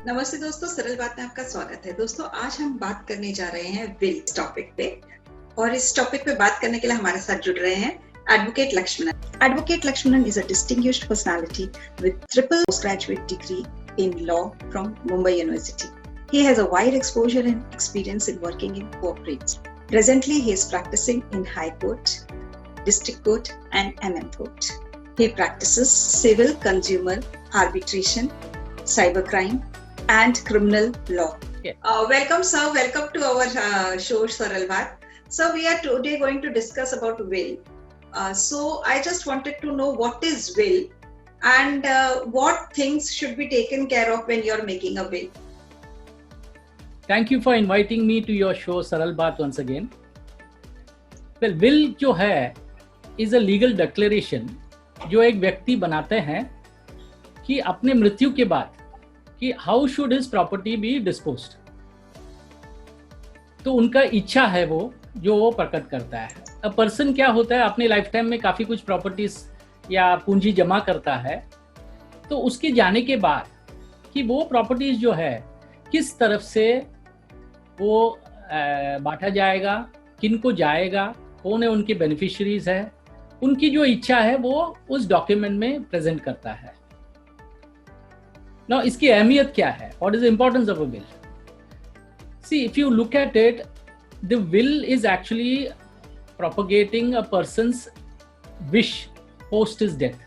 नमस्ते दोस्तों, सरल बात में आपका स्वागत है। दोस्तों, आज हम बात करने जा रहे हैं विल टॉपिक पे, और इस टॉपिक पे बात करने के लिए हमारे साथ जुड़ रहे हैं advocate Lakshmanan. Advocate Lakshmanan is a distinguished personality with triple postgraduate degree in law from Mumbai University. He has a wide exposure and experience in working in corporates. Presently, he is practicing in High Court, District Court, and MM Court. He practices civil, consumer, arbitration, cybercrime, and criminal law. Welcome, sir. Welcome to our show, Saral Baat. So we are today going to discuss about will. So I just wanted to know what is will and what things should be taken care of when you're making a will. Thank you for inviting me to your show, Saral Baat, once again. Well, will जो है is a legal declaration जो एक व्यक्ति बनाते हैं कि अपने मृत्यु के बाद कि how should his property be disposed. तो उनका इच्छा है वो जो वो प्रकट करता है। अ पर्सन क्या होता है, अपने लाइफ टाइम में काफ़ी कुछ प्रॉपर्टीज या पूंजी जमा करता है, तो उसके जाने के बाद कि वो प्रॉपर्टीज जो है किस तरफ से वो बांटा जाएगा, किन को जाएगा, कौन है उनके बेनिफिशरीज है, उनकी जो इच्छा है वो उस डॉक्यूमेंट में प्रेजेंट करता है। Now, इसकी अहमियत क्या है? What is the importance of a will? See, if you look at it, the will is actually propagating a person's wish post his death.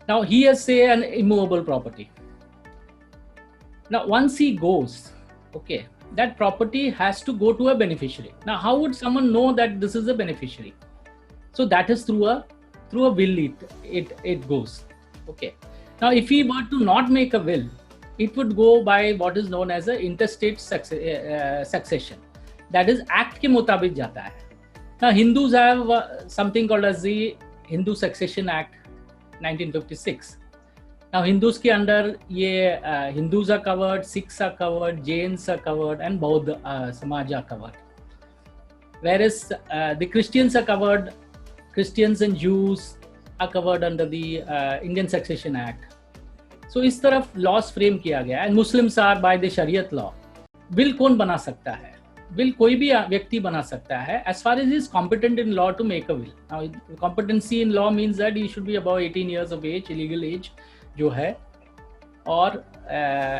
Now, he has, say, an immovable property. Now, once he goes, okay, that property has to go to a beneficiary. Now, how would someone know that this is a beneficiary? So that is through a will it goes. Okay. Now, if he were to not make a will, it would go by what is known as a interstate succession. That is, act के मुताबिक जाता है. Now, Hindus have something called as the Hindu Succession Act 1956. Now, Hindus के अंदर ये Hindus are covered, Sikhs are covered, Jains are covered, and Bauddha Samaj are covered. Whereas the Christians are covered, Christians and Jews are covered under the Indian Succession Act. So इस तरफ loss frame किया गया है। Muslims are by the शरीयत law. Bill कौन बना सकता है? बिल कोई भी व्यक्ति बना सकता है as far as he is competent in law to make a will. Now, competency in law means that he should be above 18 years of age, legal age जो है, और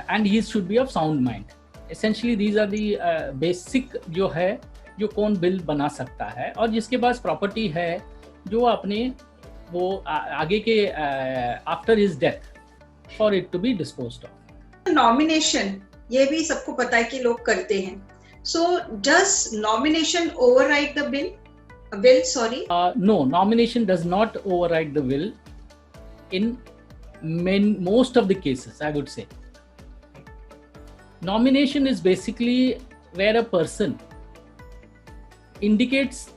and he should be of sound mind. Essentially these are the basic जो है जो कौन bill बना सकता है, और जिसके पास प्रॉपर्टी है जो अपने वो आगे के after his death for it to be disposed of. Nomination ये भी सबको पता है कि लोग करते हैं। So does nomination override the will? Sorry. No, nomination does not override the will in most of the cases, I would say. Nomination is basically where a person indicates,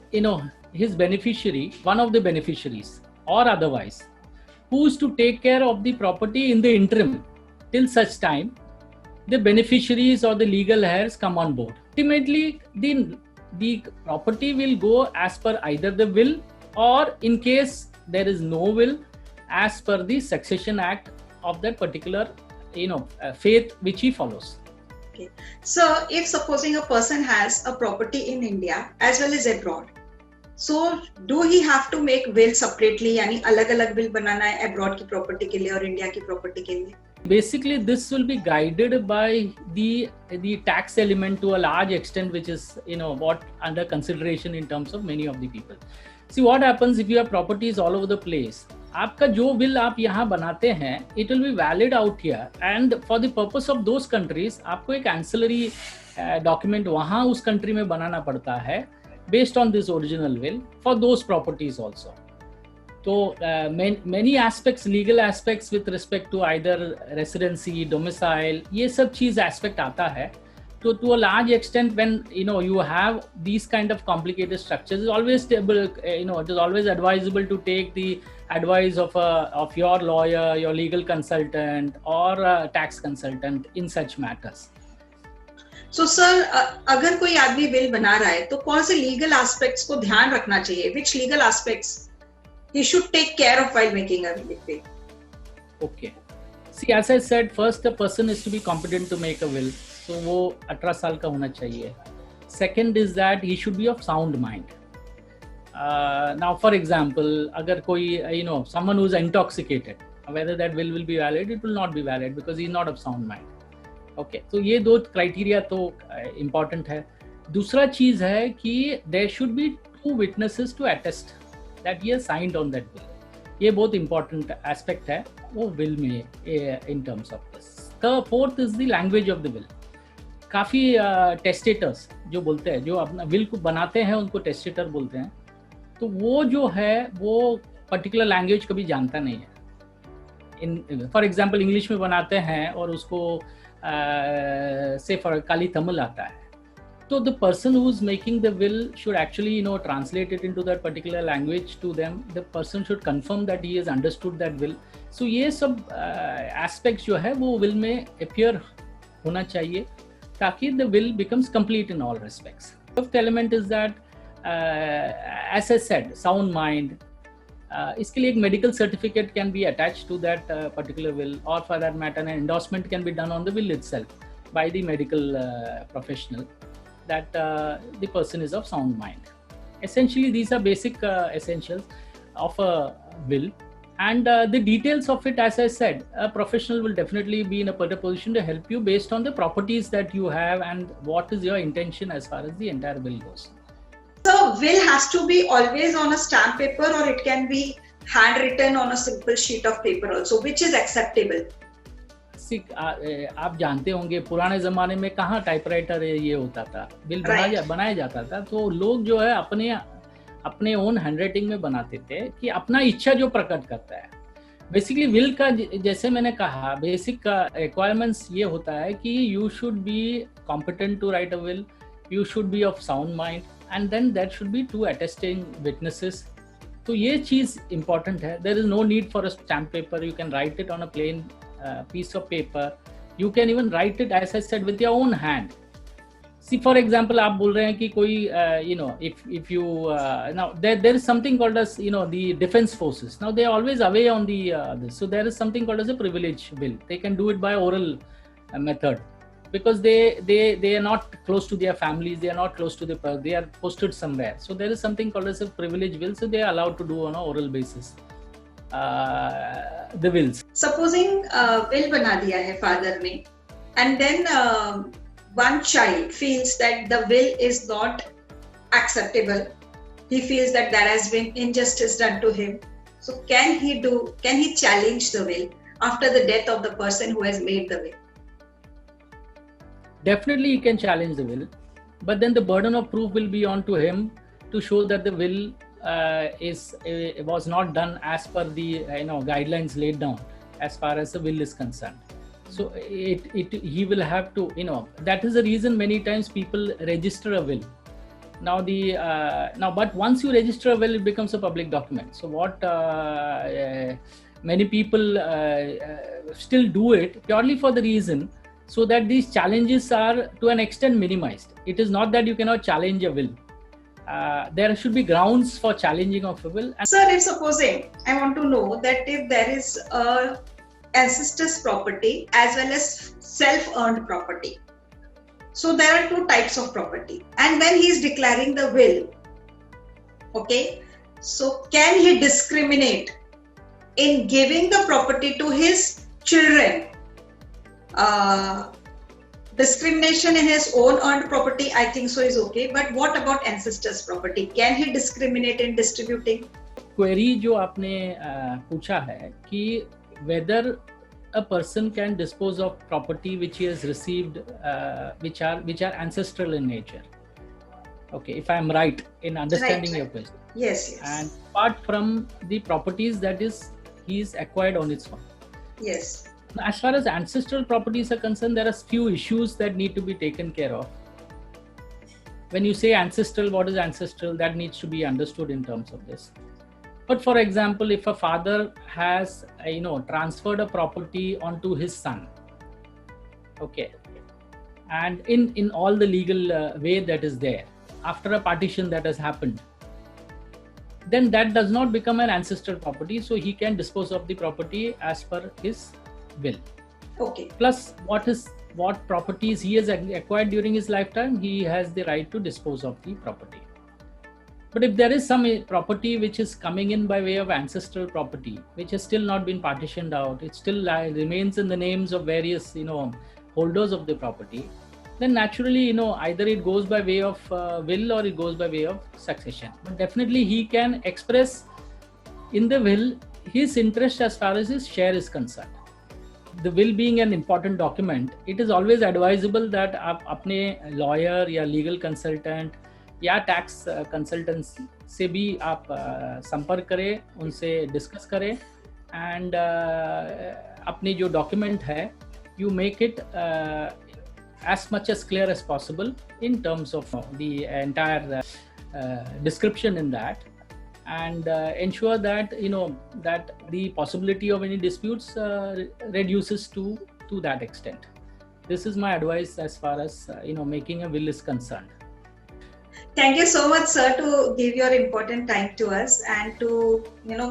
his beneficiary, one of the beneficiaries, or otherwise, who is to take care of the property in the interim till such time the beneficiaries or the legal heirs come on board. Ultimately, the property will go as per either the will, or in case there is no will, as per the Succession Act of that particular faith which he follows. Okay. So if supposing a person has a property in India as well as abroad, so do he have to make will separately, यानी अलग-अलग will बनाना है abroad की property के लिए और India की property के लिए? Basically, this will be guided by the tax element to a large extent, which is what under consideration in terms of many of the people. See what happens if you have properties all over the place. आपका जो will आप यहाँ बनाते हैं, it will be valid out here, and for the purpose of those countries, आपको एक ancillary document वहाँ उस country में बनाना पड़ता है, based on this original will for those properties also. So many aspects, legal aspects with respect to either residency, domicile, ये सब चीज aspect आता है. So to a large extent, when you have these kind of complicated structures, it's always it is always advisable to take the advice of your lawyer, your legal consultant, or a tax consultant in such matters. So sir, अगर कोई आदमी bill बना रहा है तो कौन से legal aspects को ध्यान रखना चाहिए? Which legal aspects he should take care of while making a will? Okay. See, as I said, first the person is to be competent to make a will. So वो 18 साल का होना चाहिए. Second is that he should be of sound mind. Now, for example, अगर कोई someone who is intoxicated, whether that will be valid, it will not be valid because he is not of sound mind. Okay, तो ये दो criteria तो important है. दूसरा चीज है कि there should be 2 witnesses to attest that he has signed on that will. ये बहुत important aspect है वो will में in terms of this. The fourth is the language of the will. काफी टेस्टेटर्स जो बोलते हैं, जो अपना विल को बनाते हैं उनको टेस्टेटर बोलते हैं. तो वो जो है वो पर्टिकुलर लैंग्वेज कभी जानता नहीं है. फॉर एग्जांपल इंग्लिश में बनाते हैं और उसको से फॉर काली तमिल आता है, तो the person who is making the will should actually translate it into that particular language to them. The person should confirm that he has understood that will. So ये सब एस्पेक्ट्स जो है वो विल में appear होना चाहिए ताकि the will becomes complete in all respects. Fifth element is that, as I said, sound mind. इसके लिए एक medical certificate can be attached to that particular will, or for that matter, an endorsement can be done on the will itself by the medical professional that the person is of sound mind. Essentially, these are basic essentials of a will. And the details of it, as I said, a professional will definitely be in a better position to help you based on the properties that you have and what is your intention as far as the entire will goes. So, will has to be always on a stamp paper, or it can be handwritten on a simple sheet of paper also, which is acceptable. See, आप जानते होंगे पुराने जमाने में कहाँ typewriter ये होता था, बिल बनाया जाता था, तो लोग जो है अपने ओन हैंडराइटिंग में बनाते थे कि अपना इच्छा जो प्रकट करता है. बेसिकली विल का जैसे मैंने कहा बेसिक रिक्वायरमेंट्स ये होता है कि you should be competent to write a will, you should be of sound mind, and then that should be 2 attesting witnesses. तो ये चीज़ इंपॉर्टेंट है. There is no need for a stamp paper. You can write it on a plain piece of paper. You can even write it, as I said, with your own hand. See, for example, आप बोल रहे हैं कि कोई if you now there is something called as the defense forces. Now they are always away on the this. So there is something called as a privilege bill. They can do it by oral method because they are not close to their families. They are not close to they are posted somewhere. So there is something called as a privilege bill. So they are allowed to do on an oral basis. The wills. Supposing will बना दिया है father ने, and then one child feels that the will is not acceptable. He feels that there has been injustice done to him. So can he challenge the will after the death of the person who has made the will? Definitely he can challenge the will, but then the burden of proof will be on to him to show that the will was not done as per the guidelines laid down as far as the will is concerned. So he will have to that is the reason many times people register a will. Now but once you register a will, it becomes a public document. So what many people still do it purely for the reason so that these challenges are to an extent minimized. It is not that you cannot challenge a will. There should be grounds for challenging of a will. Sir, if supposing I want to know that if there is a ancestors property as well as self-earned property. So there are 2 types of property. And when he is declaring the will, okay, so can he discriminate in giving the property to his children? Discrimination in his own earned property, I think so is okay. But what about ancestors property? Can he discriminate in distributing? Query जो आपने पूछा है कि whether a person can dispose of property which he has received, which are ancestral in nature. Okay, if I am right in understanding your question. Yes. And apart from the properties that he's acquired on its own. Yes. As far as ancestral properties are concerned, there are few issues that need to be taken care of. When you say ancestral, what is ancestral? That needs to be understood in terms of this. But for example, if a father has transferred a property onto his son, okay, and in all the legal way that is there, after a partition that has happened, then that does not become an ancestral property. So he can dispose of the property as per his will. Okay. Plus, what properties he has acquired during his lifetime, he has the right to dispose of the property. But if there is some property which is coming in by way of ancestral property, which has still not been partitioned out, it still remains in the names of various, holders of the property, then naturally, either it goes by way of will or it goes by way of succession. But definitely he can express in the will his interest as far as his share is concerned. The will being an important document, it is always advisable that आप अपने lawyer या legal consultant या tax consultant से भी आप संपर्क करें, उनसे डिस्कस करें एंड अपनी जो डॉक्यूमेंट है you make it as much as clear as possible in terms of the entire description in that, and ensure that that the possibility of any disputes reduces to that extent. This is my advice as far as making a will is concerned. Thank you so much, sir, to give your important time to us and to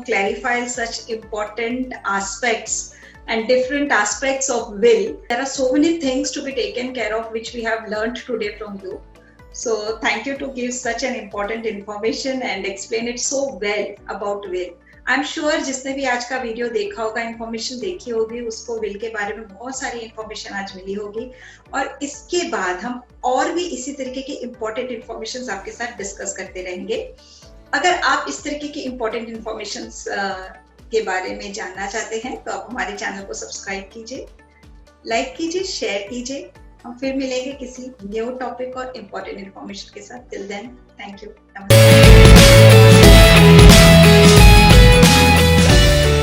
clarify such important aspects and different aspects of will. There are so many things to be taken care of which we have learned today from you. So thank you to give such an important information and explain it so well about will. I'm sure जिसने भी आज का video देखा होगा, information देखी होगी, उसको will के बारे में बहुत सारी इन्फॉर्मेशन आज मिली होगी और इसके बाद हम और भी इसी तरीके की इम्पोर्टेंट इन्फॉर्मेशन आपके साथ डिस्कस करते रहेंगे. अगर आप इस तरीके की इम्पोर्टेंट इन्फॉर्मेशन के बारे में जानना चाहते हैं तो आप हमारे चैनल को सब्सक्राइब कीजिए, लाइक कीजिए, शेयर कीजिए. हम फिर मिलेंगे किसी न्यू टॉपिक और इम्पोर्टेंट इन्फॉर्मेशन के साथ. Till then, thank you. नमस्कार.